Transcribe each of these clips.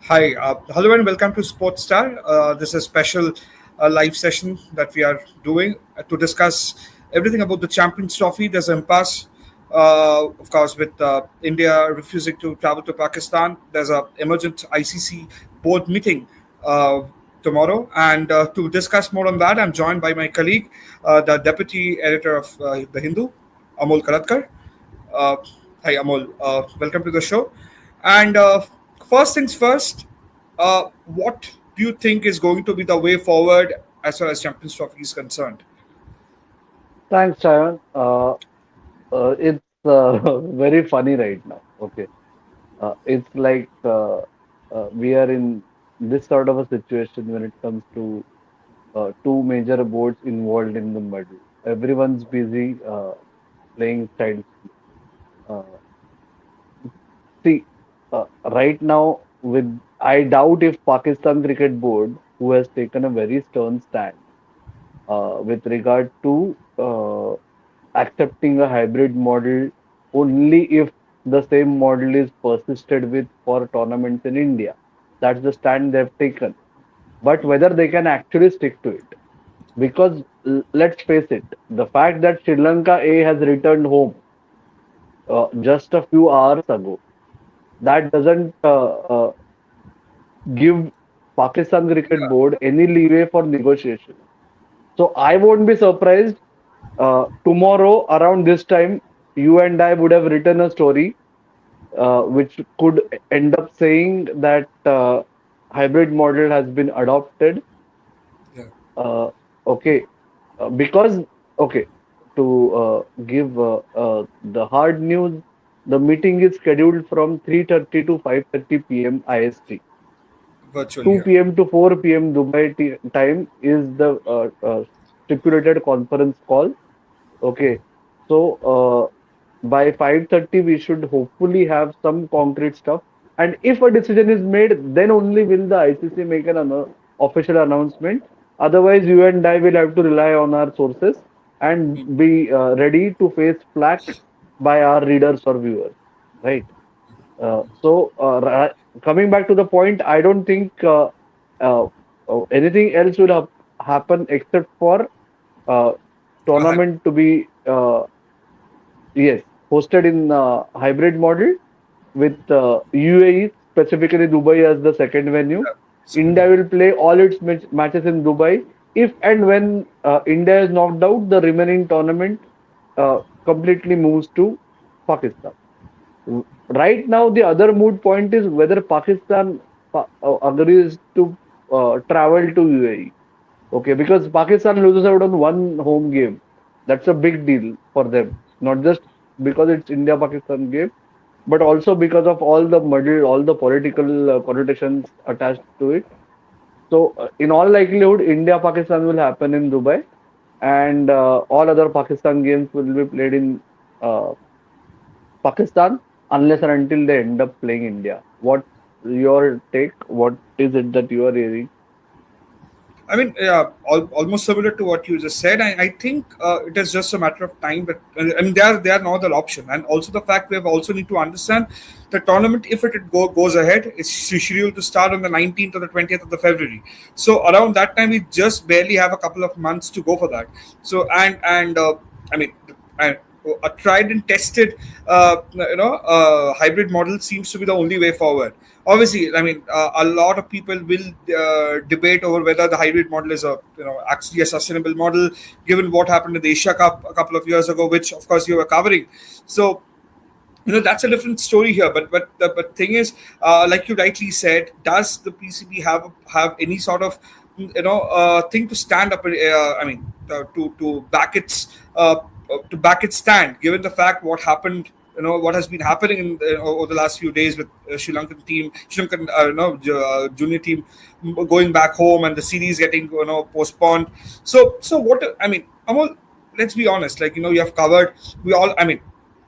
Hi, hello and welcome to Sports Star. This is a special live session that we are doing to discuss everything about the Champions Trophy. There's an impasse, of course, with India refusing to travel to Pakistan. There's a emergent ICC board meeting uh, tomorrow, and to discuss more on that, I'm joined by my colleague, the deputy editor of the Hindu, Amol Karhadkar. Uh, Hi, Amol. Welcome to the show. And first things first, what do you think is going to be the way forward as far as Champions Trophy is concerned? Thanks, Shayan. It's very funny right now. Okay. It's like we are in this sort of a situation when it comes to two major boards involved in the medal. Everyone's busy playing child. Uh, See, right now, with I doubt if Pakistan Cricket Board, who has taken a very stern stand with regard to accepting a hybrid model only if the same model is persisted with for tournaments in India. That's the stand they've taken. But whether they can actually stick to it, because let's face it, the fact that Sri Lanka A has returned home just a few hours ago, that doesn't give Pakistan Cricket Board any leeway for negotiation. So I won't be surprised tomorrow around this time, you and I would have written a story which could end up saying that hybrid model has been adopted. Yeah. Uh, okay, because okay, to give the hard news, the meeting is scheduled from 3:30 to 5:30 p.m. IST. Virtually, yeah. 2 p.m. to 4 p.m. Dubai time is the stipulated conference call. Okay, so by 5:30 we should hopefully have some concrete stuff. And if a decision is made, then only will the ICC make an official announcement. Otherwise, you and I will have to rely on our sources and be ready to face flack by our readers or viewers. Right. Coming back to the point, I don't think uh, anything else will happen except for uh, A hybrid. tournament to be yes hosted in hybrid model with UAE, specifically Dubai as the second venue. Second India one. will play all its matches in Dubai. If and when India is knocked out, the remaining tournament completely moves to Pakistan. Right now, the other moot point is whether Pakistan agrees to travel to UAE. Okay, because Pakistan loses out on one home game. That's a big deal for them. Not just because it's India-Pakistan game, but also because of all the muddle, all the political connotations attached to it. So, in all likelihood, India-Pakistan will happen in Dubai, and all other Pakistan games will be played in uh, Pakistan unless and until they end up playing India. What's your take? What is it that you are hearing? I mean, almost similar to what you just said. I think it is just a matter of time. But I mean, they are no other option, and also the fact we have also need to understand the tournament. If goes ahead, it's scheduled to start on the 19th or the 20th of the February. So around that time, we just barely have a couple of months to go for that. So I mean, and a tried and tested, hybrid model seems to be the only way forward. Obviously, I mean, a lot of people will debate over whether the hybrid model is a actually a sustainable model, given what happened in the Asia Cup a couple of years ago, which of course you were covering. So that's a different story here. But the thing is, like you rightly said, does the PCB have any sort of thing to stand up? I mean, to back its stand, given the fact what happened. What has been happening over the last few days with Sri Lankan junior team going back home, and the series getting postponed. So what I mean, Amol, let's be honest. Like you have covered. We all. I mean,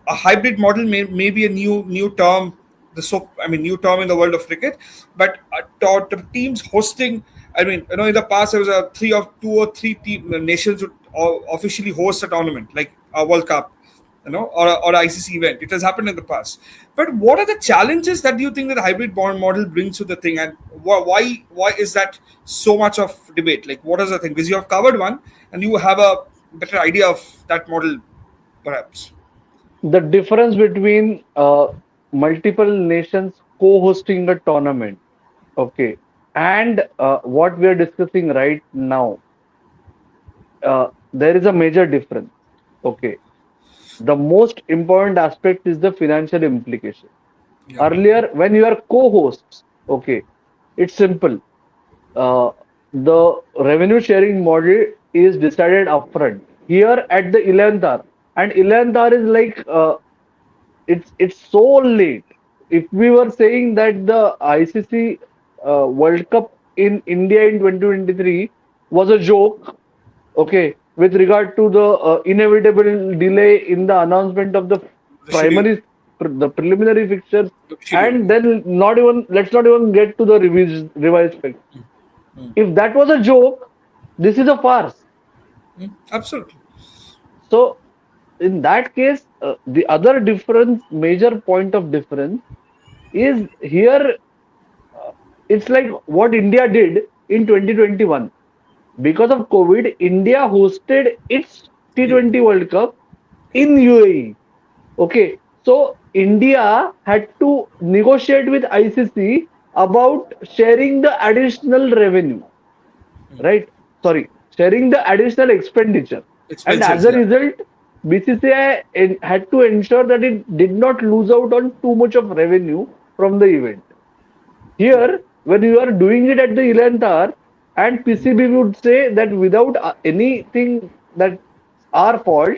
a hybrid model may be a new term, new term in the world of cricket, but the teams hosting. I mean, in the past there was a two or three nations would officially host a tournament like a World Cup. or ICC event. It has happened in the past. But what are the challenges that you think that the hybrid bond model brings to the thing, and why is that so much of debate? Like, what is the thing? Because you have covered one, and you have a better idea of that model, perhaps. The difference between multiple nations co-hosting a tournament, okay, and what we are discussing right now, there is a major difference. Okay, the most important aspect is the financial implication. Yeah. Earlier, when you are co-hosts, okay, it's simple. Uh, the revenue sharing model is decided upfront. Here at the 11th hour, and 11th hour is like it's so late. If we were saying that the ICC World Cup in India in 2023 was a joke, okay, with regard to the inevitable delay in the announcement of the The schedule, the preliminary fixtures, the schedule. and then not even let's not even get to the revised fixtures. If that was a joke, this is a farce. Absolutely. So in that case, the other difference, major point of difference is here. It's like what India did in 2021. Because of COVID, India hosted its You. T20 World Cup Yeah. in UAE. Okay, so India had to negotiate with ICC about sharing the additional revenue, right? Sorry, sharing the additional expenditure. And as Expenses. a Yeah. result, BCCI had to ensure that it did not lose out on too much of revenue from the event. True. Here, when you are doing it at the 11th hour, and PCB would say that without anything that's our fault,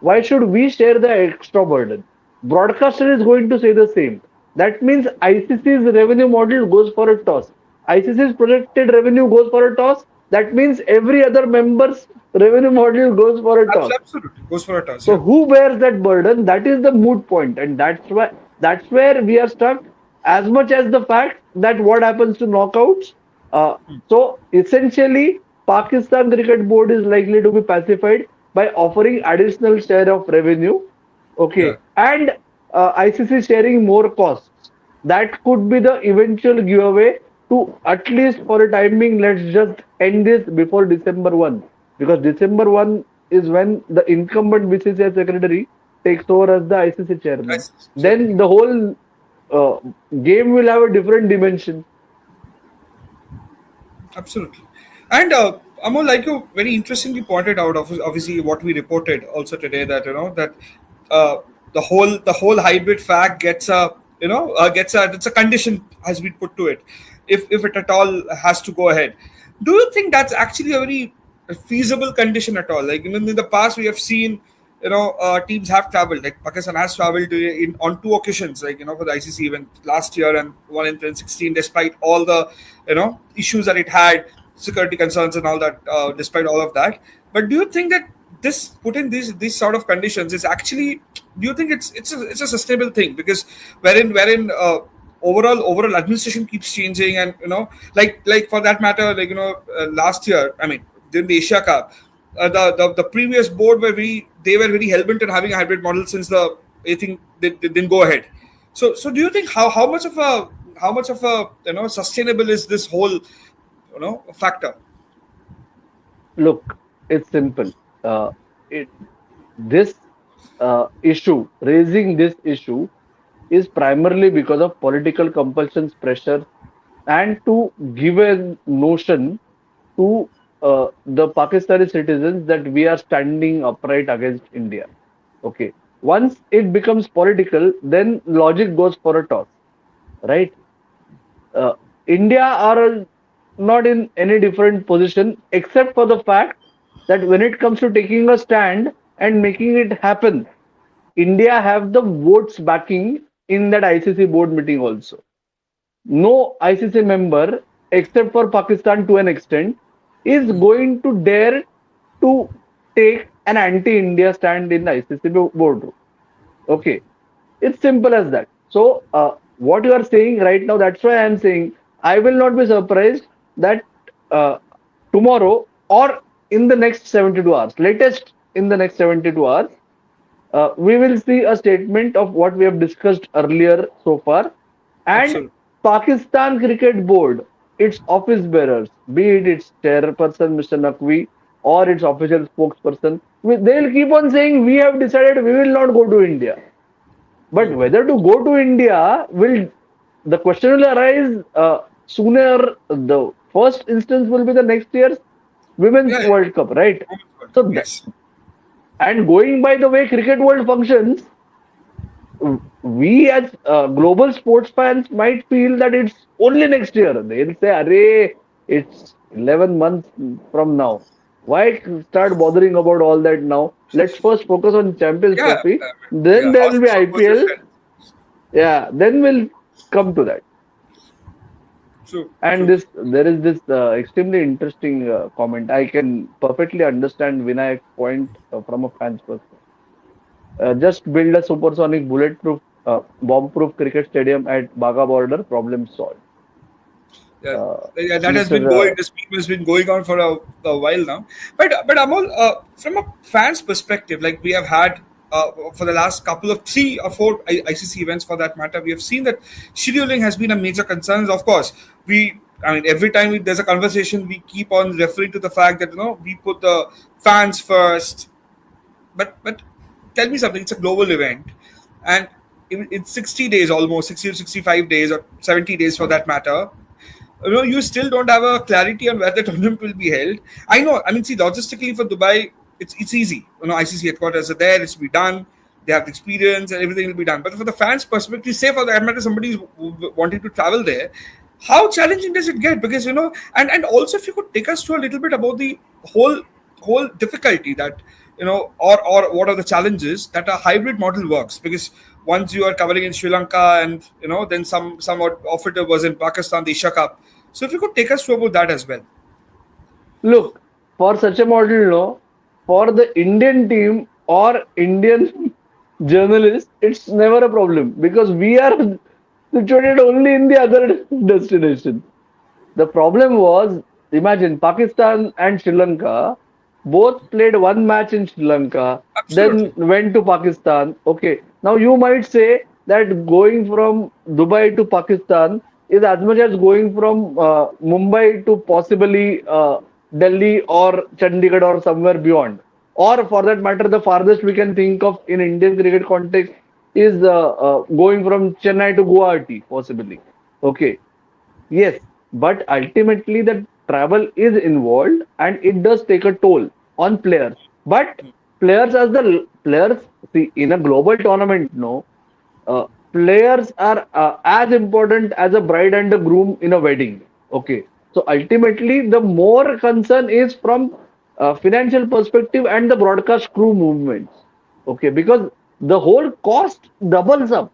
why should we share the extra burden? Broadcaster is going to say the same. That means ICC's revenue model goes for a toss. ICC's projected revenue goes for a toss. That means every other member's revenue model goes for a toss. Absolutely. Goes for a toss. So Yeah. who bears that burden? That is the moot point, and that's where we are stuck. As much as the fact that what happens to knockouts. Uh, so essentially, Pakistan Cricket Board is likely to be pacified by offering additional share of revenue. Yeah. Okay, and ICC sharing more costs. That could be the eventual giveaway to at least for a timing. Let's just end this before December 1, because December 1 is when the incumbent BCCI secretary takes over as the ICC chairman. Chairman. Then the whole uh, game will have a different dimension. Absolutely. And Amol, like you very interestingly pointed out, obviously what we reported also today, that that uh, the whole hybrid fact gets a gets a it's a condition has been put to it, if it at all has to go ahead. Do you think that's actually a very feasible condition at all? Like, in the past we have seen teams have traveled. Like, Pakistan has traveled on two occasions, like, for the ICC event last year and one in 2016, despite all the issues that it had, security concerns and all that. Despite all of that, but do you think that this put in these sort of conditions is actually, do you think it's a sustainable thing? Because wherein overall administration keeps changing, and like for that matter, like, last year, I mean, during the Asia Cup, the previous board they were very hell-bent on having a hybrid model, since the I think they didn't go ahead. So do you think how much of a sustainable is this whole factor? Look, it's simple. Uh, it this raising this issue, is primarily because of political compulsions, pressure, and to give a notion to the Pakistani citizens that we are standing upright against India. Okay. Once it becomes political, then logic goes for a toss, right? Uh, India are not in any different position, except for the fact that when it comes to taking a stand and making it happen, India have the votes backing in that ICC board meeting also. No ICC member, except for Pakistan to an extent, is going to dare to take an anti-India stand in the ICC boardroom. Okay, it's simple as that. So, what you are saying right now, that's why I am saying I will not be surprised that uh, tomorrow or in the next 72 hours, latest in the next 72 hours, we will see a statement of what we have discussed earlier so far. And Absolutely. Pakistan Cricket Board, its office bearers, be it its chairperson, Mr. Naqvi, or its official spokesperson, they'll keep on saying, we have decided we will not go to India. But Hmm. whether to go to India will, the question will arise sooner. The first instance will be the next year's Women's Yeah, World Cup, right? Women's World Cup, So, yes. and going by the way cricket world functions, we as global sports fans might feel that it's only next year. They'll say, "Arey, it's 11 months from now. Why start bothering about all that now? Let's first focus on Champions Yeah, Trophy. Then yeah. there will be Horses for courses. IPL. Yeah, then we'll come to that." True, And true. this, there is this extremely interesting comment. I can perfectly understand Vinayak's point from a fan's perspective. Just build a supersonic, bulletproof, bomb-proof cricket stadium at Baga border. Problem solved. Yeah, Uh, yeah, that has been Mr. going. This meme has been going on for a while now. But Amol, from a fan's perspective, like we have had for the last couple of 3 or 4 ICC events, for that matter, we have seen that scheduling has been a major concern. Of course, I mean, every time there's a conversation, we keep on referring to the fact that we put the fans first. But tell me something. It's a global event, and it's 60 days, almost 60 to 65 days, or 70 days for that matter. You still don't have a clarity on where the tournament will be held. I know. I mean, see, logistically for Dubai, it's easy. ICC headquarters are there. It's be done. They have the experience, and everything will be done. But for the fans' perspective, say for that matter, somebody is wanting to travel there, how challenging does it get? Because and also if you could take us through a little bit about the whole whole difficulty that or what are the challenges that a hybrid model works, because once you are covering in Sri Lanka, and then somewhat of it was in Pakistan, the Asia Cup. So if you could take us through about that as well. Look, for such a model, no, for the Indian team or Indian journalists, it's never a problem because we are situated only in the other destination. The problem was, imagine Pakistan and Sri Lanka both played one match in Sri Lanka, then Absolutely. went to Pakistan. Okay, now you might say that going from Dubai to Pakistan is as much as going from Mumbai to possibly Delhi or Chandigarh or somewhere beyond. Or for that matter, the farthest we can think of in Indian cricket context is going from Chennai to Guwahati, possibly. Okay, yes, but ultimately the travel is involved and it does take a toll on players. But players, see, in a global tournament, no, players are as important as a bride and a groom in a wedding. Okay, so ultimately the more concern is from financial perspective and the broadcast crew movements. Okay, because the whole cost doubles up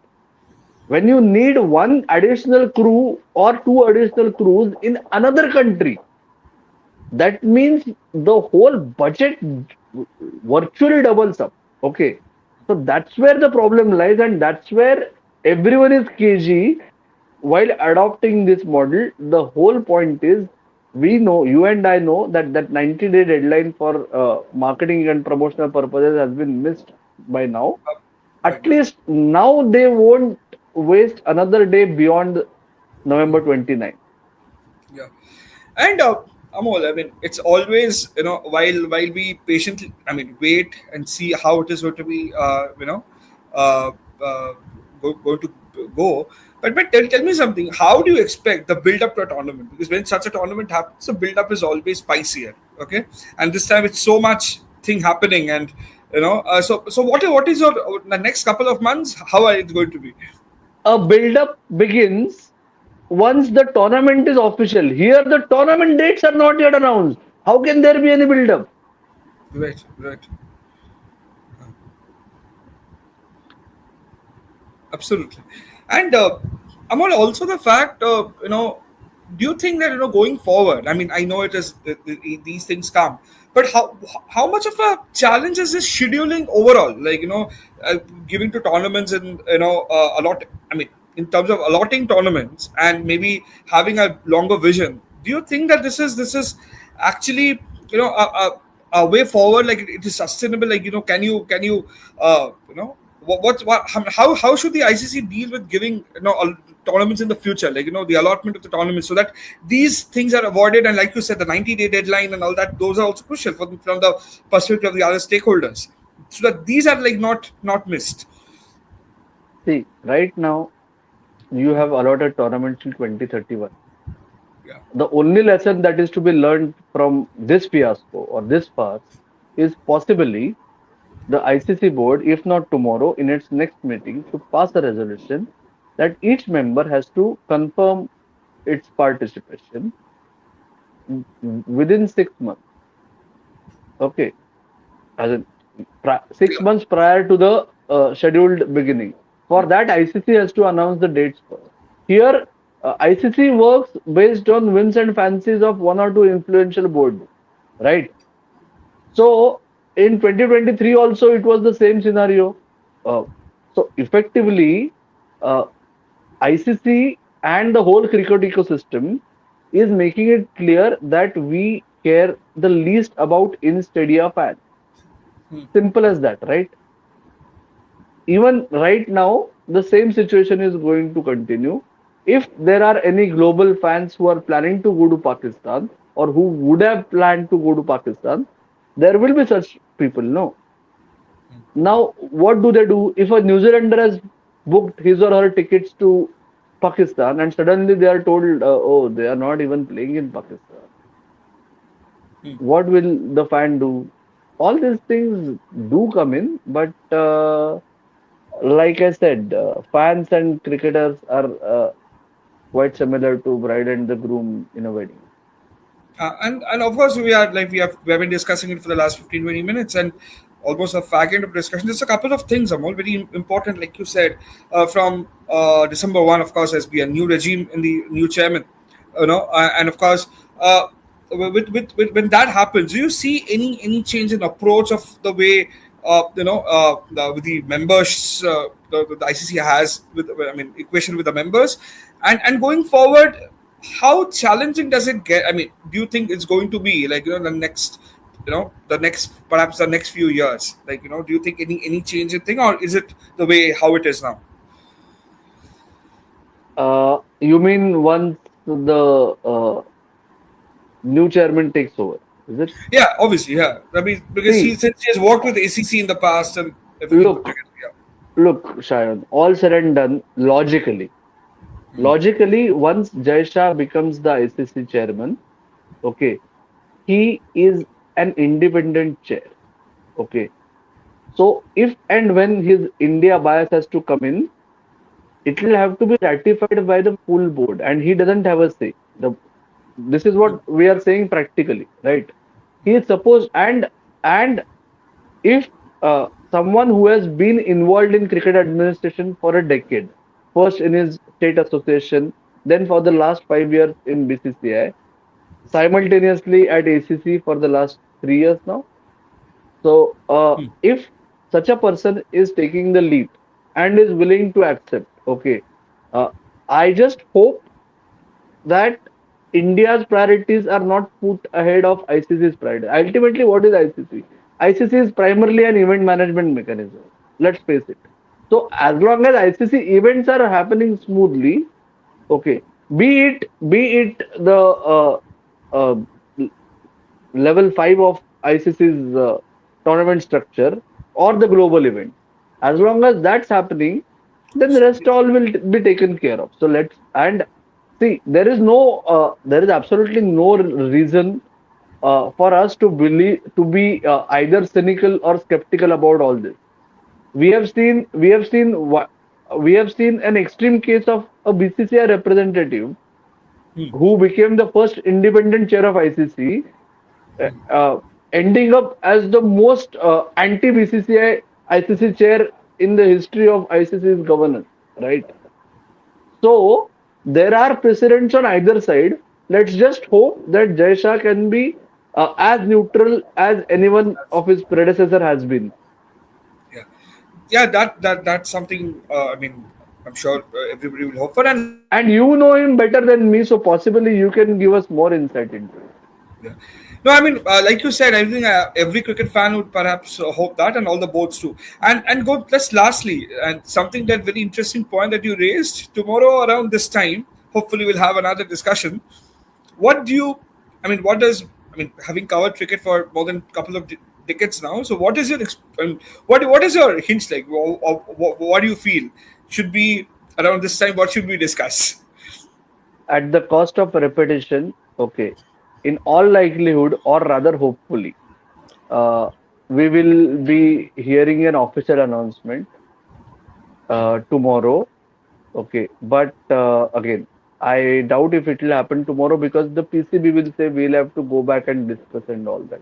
when you need one additional crew or two additional crews in another country. That means the whole budget virtually doubles up. Okay, so that's where the problem lies, and that's where everyone is cagey while adopting this model. The whole point is, we know, you and I know, that that 90-day deadline for marketing and promotional purposes has been missed by now. Right At now. least now they won't waste another day beyond November 29th. Yeah. And Amol, I mean, it's always while we patiently, I mean, wait and see how it is going to be, uh, uh, going to go. But tell me something. How do you expect the build up to a tournament? Because when such a tournament happens, the build up is always spicier. Okay, and this time it's so much thing happening, and so what is your the next couple of months? How are it going to be? A build-up begins once the tournament is official. Here, the tournament dates are not yet announced. How can there be any build-up? Right, right. Absolutely. And Amal, also the fact, do you think that going forward? I mean, I know it is these things come, but how much of a challenge is this scheduling overall? Like giving to tournaments and a lot. I mean, in terms of allotting tournaments and maybe having a longer vision. Do you think that this is actually a way forward, like it is sustainable, like can you how should the ICC deal with giving tournaments in the future, like the allotment of the tournaments, so that these things are avoided, and like you said, the 90-day deadline and all that, those are also crucial from the perspective of the other stakeholders, so that these are like not missed. See, right now you have allotted tournaments till 2031. Yeah. The only lesson that is to be learned from this fiasco or this farce is possibly the ICC board, if not tomorrow, in its next meeting, should pass a resolution that each member has to confirm its participation within 6 months. Okay, as in 6 months prior to the scheduled beginning. For that, ICC has to announce the dates first. Here, ICC works based on whims and fancies of one or two influential boards, right? So in 2023 also it was the same scenario. Uh, so effectively, uh, ICC and the whole cricket ecosystem is making it clear that we care the least about in-stadia fans. Simple as that, right? Even right now, the same situation is going to continue. If there are any global fans who are planning to go to Pakistan or who would have planned to go to Pakistan, there will be such people, no? Now, what do they do if a New Zealander has booked his or her tickets to Pakistan and suddenly they are told, oh, they are not even playing in Pakistan? What will the fan do? All these things do come in, but like I said, fans and cricketers are quite similar to bride and the groom in a wedding. And of course we have been discussing it for the last 15-20 minutes, and almost a fag end of discussion. There's a couple of things, Amol, very important, like you said. From December 1, of course, has been a new regime in the new chairman, and of course, with when that happens, do you see any change in approach of the way with the members, the ICC has with, I mean, equation with the members, and going forward, how challenging does it get? I mean, do you think it's going to be like perhaps the next few years? Like, do you think any change in thing, or is it the way how it is now? You mean once the new chairman takes over, is it? Yeah, obviously, yeah. I mean, because See, since he has worked with ACC in the past and everything put look, together. Yeah. look, Shayan, all said and done, logically, once Jai Shah becomes the ICC chairman, okay, he is an independent chair. Okay. So if and when his India bias has to come in, it will have to be ratified by the full board, and he doesn't have a say. This is what we are saying practically, right? He is supposed, and if someone who has been involved in cricket administration for a decade, first in his state association, then for the last 5 years in BCCI, simultaneously at ACC for the last 3 years now. So, if such a person is taking the leap and is willing to accept, okay, uh, I just hope that India's priorities are not put ahead of ICC's priority. Ultimately, what is ICC? ICC is primarily an event management mechanism. Let's face it. So, as long as ICC events are happening smoothly, okay, be it the uh, level 5 of ICC's tournament structure or the global event. As long as that's happening, then the rest all will be taken care of. So let's and see, there is absolutely no reason for us to be either cynical or skeptical about all this. We have seen an extreme case of a BCCI representative who became the first independent chair of ICC, uh, uh, ending up as the most anti BCCI ICC chair in the history of ICC's governance, right? So there are precedents on either side. Let's just hope that Jai Shah can be as neutral as anyone of his predecessor has been. Yeah, yeah. That's something. I mean, I'm sure everybody will hope for. And And you know him better than me, so possibly you can give us more insight into it. yeah. No, I mean, like you said, I think every cricket fan would perhaps hope that, and all the boards too. And go plus lastly, and something that very interesting point that you raised tomorrow around this time. Hopefully, we'll have another discussion. What do you? I mean, what does? I mean, having covered cricket for more than a couple of decades now, so what is your? What is your hints like? What do you feel should be around this time? What should we discuss? At the cost of repetition, okay, in all likelihood, or rather hopefully, uh, we will be hearing an official announcement tomorrow. Okay, but again, I doubt if it will happen tomorrow because the PCB will say we'll have to go back and discuss and all that.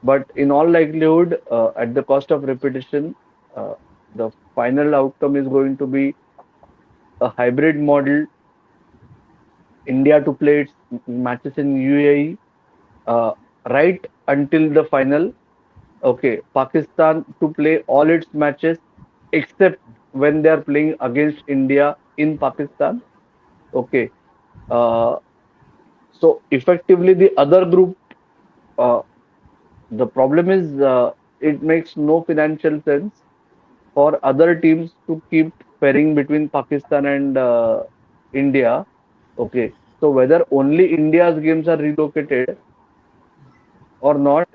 But in all likelihood, at the cost of repetition, the final outcome is going to be a hybrid model. India to play its matches in UAE right until the final. Okay, Pakistan to play all its matches except when they are playing against India in Pakistan. Okay, uh, so effectively the other group. Uh, the problem is it makes no financial sense for other teams to keep pairing between Pakistan and India. Okay, so whether only India's games are relocated or not,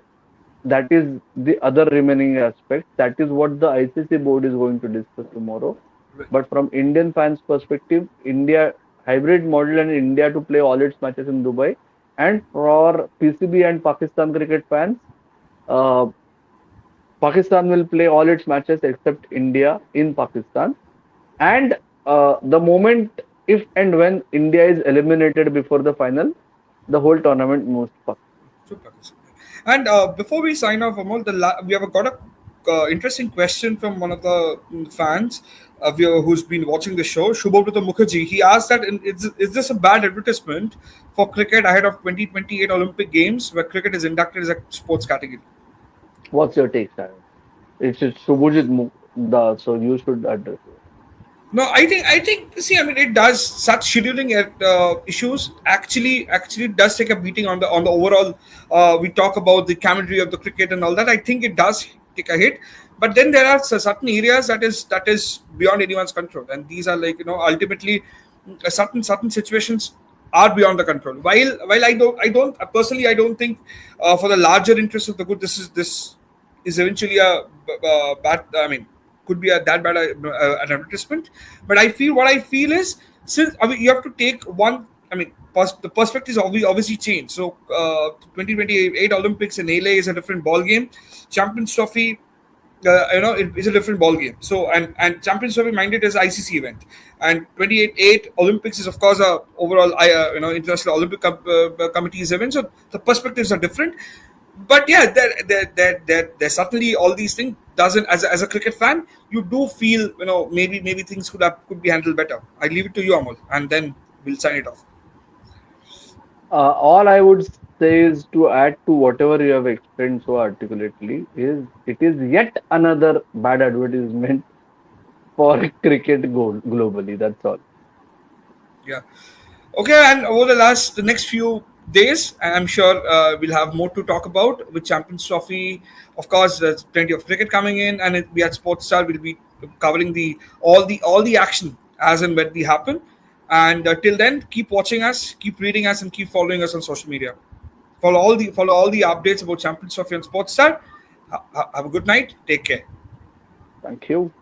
that is the other remaining aspect. That is what the ICC board is going to discuss tomorrow. But from Indian fans' perspective, India hybrid model and India to play all its matches in Dubai. And for PCB and Pakistan cricket fans, uh, Pakistan will play all its matches except India in Pakistan. And the moment, if and when India is eliminated before the final, the whole tournament moves to Pakistan. Super. And before we sign off, Amol, we have got a interesting question from one of the fans who's been watching the show, Shubhabrata Mukherjee. He asked that is this a bad advertisement for cricket ahead of 2028 Olympic Games, where cricket is inducted as a sports category? What's your take, Shayan? It's Subhujit so you should address it. No, I think. See, I mean, it does such scheduling issues actually does take a beating on the overall. We talk about the commentary of the cricket and all that. I think it does take a hit, but then there are certain areas that is beyond anyone's control, and these are like ultimately certain situations are beyond the control. While I don't personally I don't think for the larger interest of the good this is eventually a bad. I mean, could be a that bad an advertisement. But what I feel is since I mean you have to take one. I mean, the perspectives obviously change. So 2028 Olympics in LA is a different ball game. Champions Trophy it is a different ball game. So and Champions Trophy minded as ICC event, and 28 Olympics is of course a overall International Olympic Committee's event. So the perspectives are different. But yeah, there certainly all these things doesn't as a cricket fan you do feel maybe things could be handled better. I leave it to you, Amol, and then we'll sign it off. All I would say is to add to whatever you have explained so articulately is it is yet another bad advertisement for cricket globally. That's all. Yeah. Okay, and over the next few days, I'm sure we'll have more to talk about with Champions Trophy. Of course, there's plenty of cricket coming in, and we at Sports Star will be covering the action as and when they happen. And till then, keep watching us, keep reading us, and keep following us on social media. Follow all the updates about Champions Trophy on Sports Star. Have a good night. Take care. Thank you.